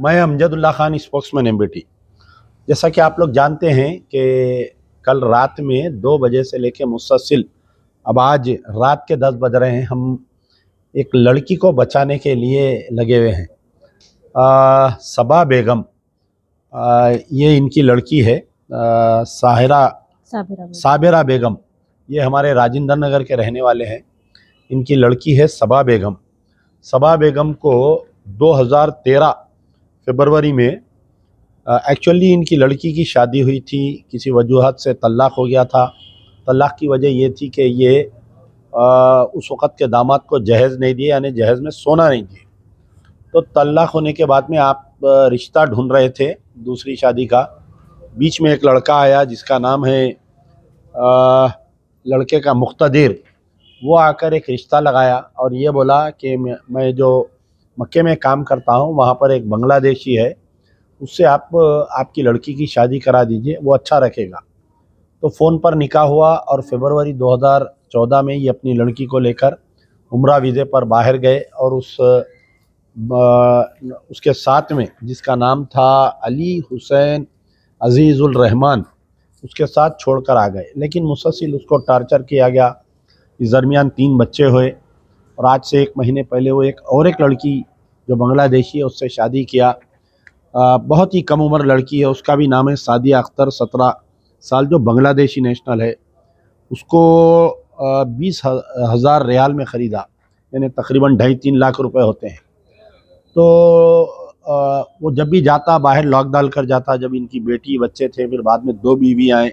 मैं Amjadullah Khan spokesman MBT. जैसा कि आप लोग जानते हैं कि कल रात में 2 बजे से लेकर मुसलसल अब आज रात के 10 बज रहे हैं, हम एक लड़की को बचाने के लिए लगे हुए हैं। सबा बेगम, ये इनकी लड़की है। साबिरा बेगम, ये हमारे राजेंद्र नगर के रहने वाले हैं। इनकी लड़की है सबा बेगम। सबा बेगम को 2013 फरवरी में एक्चुअली इनकी लड़की की शादी हुई थी, किसी वजूहत से तलाक हो गया था। तलाक की वजह ये थी कि ये उस वक़्त के दामाद को जहेज़ नहीं दिए, यानी जहेज़ में सोना नहीं दिए। तो तलाक होने के बाद में आप रिश्ता ढूंढ रहे थे दूसरी शादी का। बीच में एक लड़का आया जिसका नाम है लड़के का मुख्तदिर। वो आकर एक रिश्ता लगाया और ये बोला कि मैं जो मक्के में काम करता हूँ वहाँ पर एक बांग्लादेशी है, उससे आपकी लड़की की शादी करा दीजिए, वो अच्छा रखेगा। तो फ़ोन पर निकाह हुआ और फरवरी 2014 में ये अपनी लड़की को लेकर उम्रा वीज़े पर बाहर गए और उसके साथ में जिसका नाम था अली हुसैन अजीज़ुल रहमान, उसके साथ छोड़कर आ गए। लेकिन मुसलसल उसको टार्चर किया गया। इस दरमियान 3 बच्चे हुए और आज से 1 महीने पहले वो एक लड़की जो बांग्लादेशी है उससे शादी किया। बहुत ही कम उम्र लड़की है, उसका भी नाम है सादिया अख्तर, 17 साल, जो बांग्लादेशी नेशनल है। उसको 20,000 रियाल में ख़रीदा, यानी तकरीबन 2.5-3 लाख रुपए होते हैं। तो वो जब भी जाता बाहर लॉक डाल कर जाता। जब इनकी बेटी बच्चे थे, फिर बाद में 2 बीवी आए,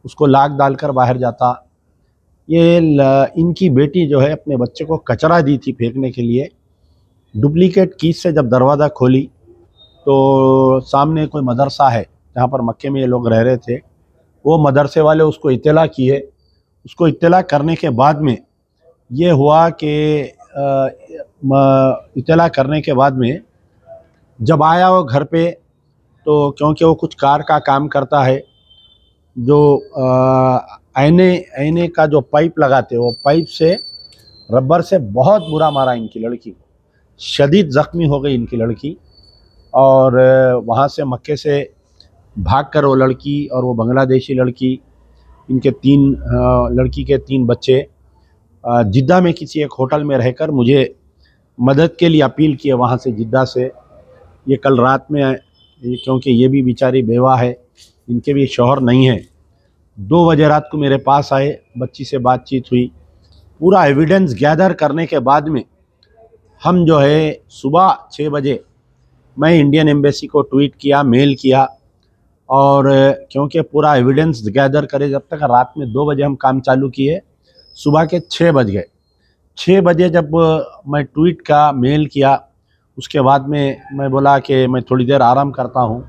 उसको लॉक डाल कर बाहर जाता। ये इनकी बेटी जो है अपने बच्चे को कचरा दी थी फेंकने के लिए। डुप्लीकेट कीज से जब दरवाज़ा खोली तो सामने कोई मदरसा है जहाँ पर मक्के में ये लोग रह रहे थे, वो मदरसे वाले उसको इत्तला किए। उसको इत्तला करने के बाद में ये हुआ कि इत्तला करने के बाद में जब आया वो घर पे, तो क्योंकि वो कुछ कार का काम करता है, जो आईने का जो पाइप लगाते, वो पाइप से रबर से बहुत बुरा मारा इनकी लड़की को। शदीद ज़ख्मी हो गई इनकी लड़की और वहाँ से मक्के से भाग कर वो लड़की और वो बांग्लादेशी लड़की, इनके 3 लड़की के 3 बच्चे जिद्दा में किसी एक होटल में रहकर मुझे मदद के लिए अपील किए वहाँ से, जिद्दा से। ये कल रात में क्योंकि ये भी बेचारी बेवा है, इनके भी शौहर नहीं है, 2 बजे रात को मेरे पास आए, बच्ची से बातचीत हुई। पूरा एविडेंस गैदर करने के बाद में हम जो है सुबह 6 बजे मैं इंडियन एम्बेसी को ट्वीट किया, मेल किया, और क्योंकि पूरा एविडेंस गैदर करे जब तक, रात में 2 बजे हम काम चालू किए, सुबह के 6 बज गए। 6 बजे जब मैं ट्वीट का मेल किया, उसके बाद में मैं बोला कि मैं थोड़ी देर आराम करता हूँ।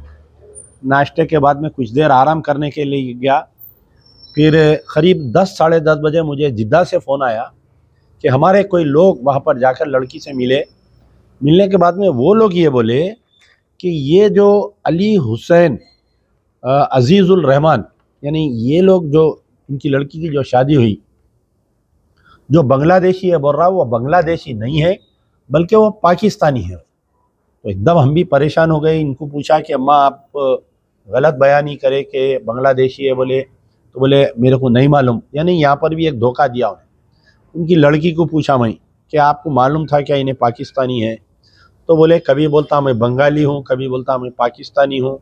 नाश्ते के बाद में कुछ देर आराम करने के लिए गया। फिर करीब 10 साढ़े 10 बजे मुझे जिद्दा से फ़ोन आया कि हमारे कोई लोग वहाँ पर जाकर लड़की से मिले। मिलने के बाद में वो लोग ये बोले कि ये जो अली हुसैन अजीज़ुल रहमान, यानी ये लोग जो इनकी लड़की की जो शादी हुई, जो बांग्लादेशी है, बोल रहा वो बांग्लादेशी नहीं है बल्कि वो पाकिस्तानी है। तो एकदम हम भी परेशान हो गए। इनको पूछा कि अम्मा आप गलत बयानी करे कि बांग्लादेशी है बोले, तो बोले मेरे को नहीं मालूम। यानी यहाँ पर भी एक धोखा दिया उन्हें। उनकी लड़की को पूछा मैं कि आपको मालूम था क्या इन्हें पाकिस्तानी है? तो बोले कभी बोलता मैं बंगाली हूँ, कभी बोलता मैं पाकिस्तानी हूँ,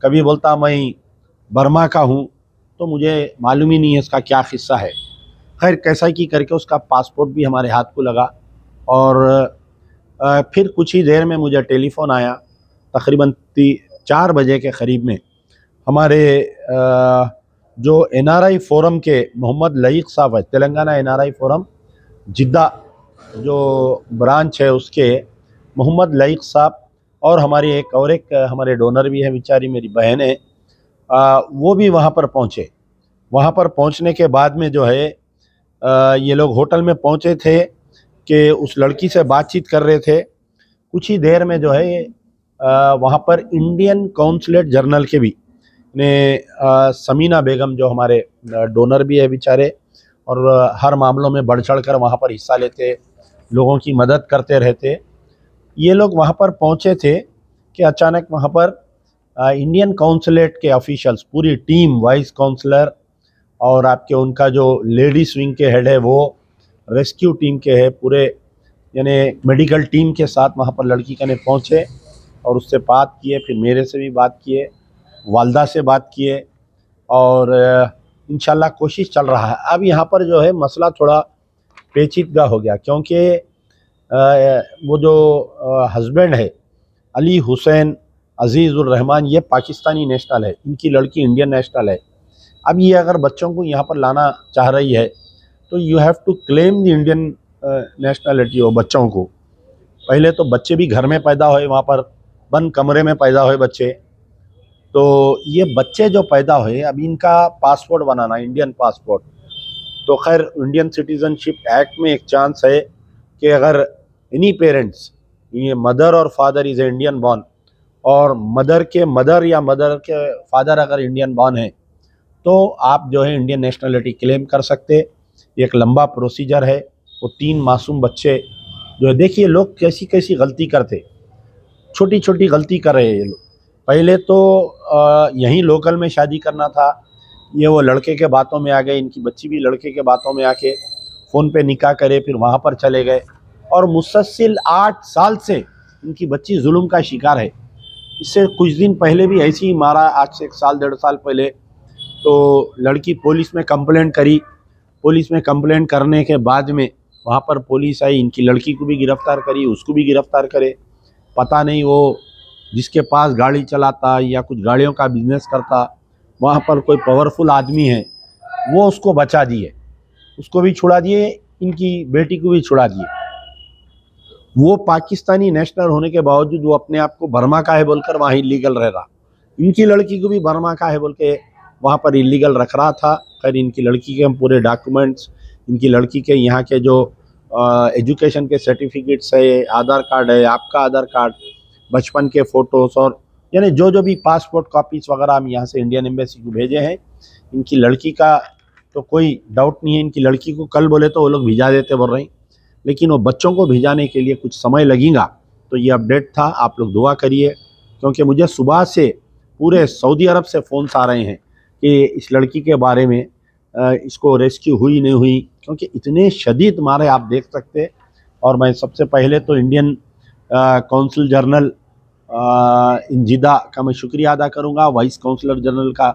कभी बोलता मैं बर्मा का हूँ, तो मुझे मालूम ही नहीं है इसका क्या क़िस्सा है। खैर कैसा की करके उसका पासपोर्ट भी हमारे हाथ को लगा और फिर कुछ ही देर में मुझे टेलीफ़ोन आया, तकरीबन 4 बजे के क़रीब में। हमारे जो NRI फोरम के मोहम्मद लईक साहब है, तेलंगाना NRI फोरम जिद्दा जो ब्रांच है, उसके मोहम्मद लईक साहब और एक हमारे डोनर भी है, बेचारी मेरी बहन है, वो भी वहाँ पर पहुँचे। वहाँ पर पहुँचने के बाद में जो है ये लोग होटल में पहुँचे थे कि उस लड़की से बातचीत कर रहे थे। कुछ ही देर में जो है वहाँ पर इंडियन कौंसलेट जनरल के भी ने समीना बेगम, जो हमारे डोनर भी है बेचारे और हर मामलों में बढ़ चढ़ कर वहाँ पर हिस्सा लेते, लोगों की मदद करते रहते, ये लोग वहाँ पर पहुँचे थे कि अचानक वहाँ पर इंडियन काउंसलेट के ऑफिशियल्स पूरी टीम, वाइस काउंसलर और आपके उनका जो लेडीज विंग के हेड है वो, रेस्क्यू टीम के है पूरे, यानी मेडिकल टीम के साथ वहाँ पर लड़की कने पहुँचे और उससे बात किए, फिर मेरे से भी बात किए, वालदा से बात किए और इंशाल्लाह कोशिश चल रहा है। अब यहाँ पर जो है मसला थोड़ा पेचीदगा हो गया, क्योंकि वो जो हस्बैंड है अली हुसैन अजीज़ुर रहमान, ये पाकिस्तानी नेशनल है, इनकी लड़की इंडियन नेशनल है। अब ये अगर बच्चों को यहाँ पर लाना चाह रही है तो you have to claim the Indian nationality हो बच्चों को। पहले तो बच्चे भी घर में पैदा हुए, वहाँ पर बंद कमरे में पैदा हुए बच्चे, तो ये बच्चे जो पैदा हुए अब इनका पासपोर्ट बनाना, इंडियन पासपोर्ट, तो खैर इंडियन सिटीज़नशिप एक्ट में एक चांस है कि अगर एनी पेरेंट्स, ये मदर और फादर इज़ इंडियन बॉर्न और मदर के मदर या मदर के फादर अगर इंडियन बॉर्न है तो आप जो है इंडियन नेशनलिटी क्लेम कर सकते। एक लंबा प्रोसीजर है। वो 3 मासूम बच्चे जो है, देखिए लोग कैसी कैसी गलती करते, छोटी छोटी गलती कर रहे हैं ये लोग। पहले तो यहीं लोकल में शादी करना था, ये वो लड़के के बातों में आ गए, इनकी बच्ची भी लड़के के बातों में आके फ़ोन पे निकाह करे, फिर वहाँ पर चले गए और मुसलसल 8 साल से इनकी बच्ची जुल्म का शिकार है। इससे कुछ दिन पहले भी ऐसे ही मारा, आज से 1 साल 1.5 साल पहले। तो लड़की पुलिस में कंप्लेंट करी, पुलिस में कंप्लेंट करने के बाद में वहाँ पर पुलिस आई, इनकी लड़की को भी गिरफ़्तार करी, उसको भी गिरफ़्तार करे। पता नहीं वो जिसके पास गाड़ी चलाता या कुछ गाड़ियों का बिजनेस करता, वहाँ पर कोई पावरफुल आदमी है, वो उसको बचा दिए, उसको भी छुड़ा दिए, इनकी बेटी को भी छुड़ा दिए। वो पाकिस्तानी नेशनल होने के बावजूद वो अपने आप को बर्मा का है बोलकर वहाँ इलीगल रह रहा। इनकी लड़की को भी बर्मा का है बोल के वहाँ पर इलीगल रख रहा था। खैर इनकी लड़की के हम पूरे डॉक्यूमेंट्स, इनकी लड़की के यहाँ के जो एजुकेशन के सर्टिफिकेट्स है, आधार कार्ड है, आपका आधार कार्ड, बचपन के फ़ोटोज़ और यानी जो भी पासपोर्ट कॉपीज़ वगैरह हम यहाँ से इंडियन एम्बेसी को भेजे हैं। इनकी लड़की का तो कोई डाउट नहीं है, इनकी लड़की को कल बोले तो वो लोग भिजा देते बोल रहे हैं, लेकिन वो बच्चों को भिजाने के लिए कुछ समय लगेगा। तो ये अपडेट था, आप लोग दुआ करिए, क्योंकि मुझे सुबह से पूरे सऊदी अरब से फ़ोन्स आ रहे हैं कि इस लड़की के बारे में, इसको रेस्क्यू हुई नहीं हुई, क्योंकि इतने शदीद मारे आप देख सकते। और मैं सबसे पहले तो इंडियन कौंसल जनरल इन जिदा का मैं शुक्रिया अदा करूँगा, वाइस काउंसलर जनरल का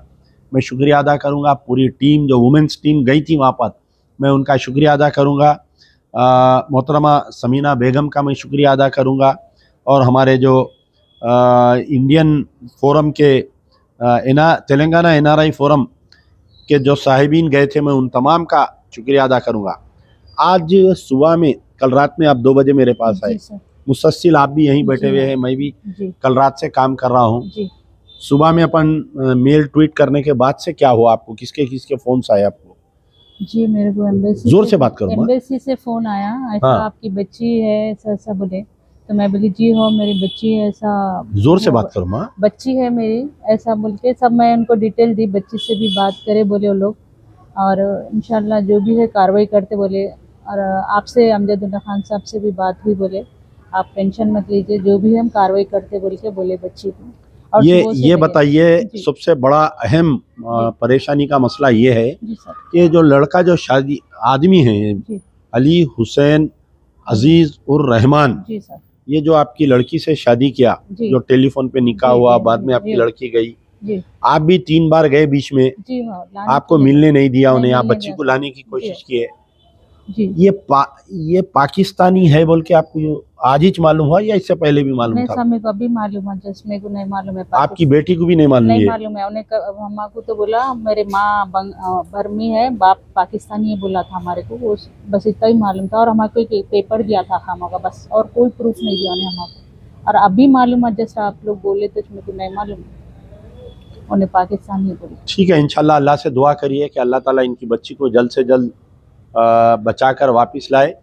मैं शुक्रिया अदा करूँगा, पूरी टीम जो वुमेंस टीम गई थी वहाँ पर मैं उनका शुक्रिया अदा करूँगा, मोहतरमा समीना बेगम का मैं शुक्रिया अदा करूँगा, और हमारे जो इंडियन फोरम के तेलंगाना NRI फोरम के जो साहिबीन गए थे मैं उन तमाम का शुक्रिया अदा करूँगा। आज सुबह में, कल रात में आप 2 बजे मेरे पास आए, मुसलसल आप भी यहीं बैठे हुए हैं, मैं भी कल रात से काम कर रहा हूँ। सुबह में अपन मेल ट्वीट करने के बाद से क्या हुआ आपको, किसके किसके फ़ोन्स आए आपको? जी मेरे को एम्बेसी जोर से बात करो, एम्बेसी से फ़ोन आया, ऐसा हाँ। आपकी बच्ची है ऐसा बोले, तो मैं बोली जी हो मेरी बच्ची है, ऐसा जोर से बात करो माँ। बच्ची है मेरी ऐसा बोल के सब मैं उनको डिटेल दी, बच्ची से भी बात करे बोले वो लोग, और इंशाल्लाह जो भी है कार्रवाई करते बोले। और आपसे अमजदुल्ला खान साहब से भी बात हुई, बोले आप टेंशन मत लीजिए, जो भी हम कार्रवाई करते बोल के बोले बच्ची को। और ये बताइए, सबसे बड़ा अहम परेशानी का मसला ये है कि जो लड़का जो शादी आदमी है अली हुसैन अजीज़ उर रहमान, ये जो आपकी लड़की से शादी किया, जो टेलीफोन पे निकाह हुआ, बाद में आपकी लड़की गई, आप भी 3 बार गए बीच में, आपको मिलने नहीं दिया उन्हें, आप बच्ची को लाने की कोशिश किए। ये पाकिस्तानी है बोल के आपको आज ही मालूम हुआ या इससे पहले भी मालूम था? मेरे को अभी मालूम है, जस्ट मेरे को नहीं मालूम है। आपकी बेटी को भी नहीं मालूम? नहीं मालूम है उन्हें। हमारे को तो बोला मेरे माँ बर्मी है, बाप पाकिस्तानी है बोला था हमारे को, वो बस इतना ही मालूम था। और हमारे को पेपर दिया था हमारा, बस, और कोई प्रूफ नहीं दिया उन्हें हमारे को। और अभी मालूम है, जैसे आप लोग बोले तो मेरे को नहीं मालूम उन्हें पाकिस्तानी है बोले। ठीक है, इंशाल्लाह अल्लाह से दुआ करिए कि अल्लाह ताला इनकी बच्ची को जल्द से जल्द बचाकर वापस लाए।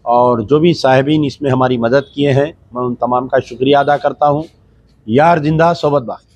और जो भी साहिबीन इसमें हमारी मदद किए हैं, मैं उन तमाम का शुक्रिया अदा करता हूँ। यार जिंदा सोबत बाकी।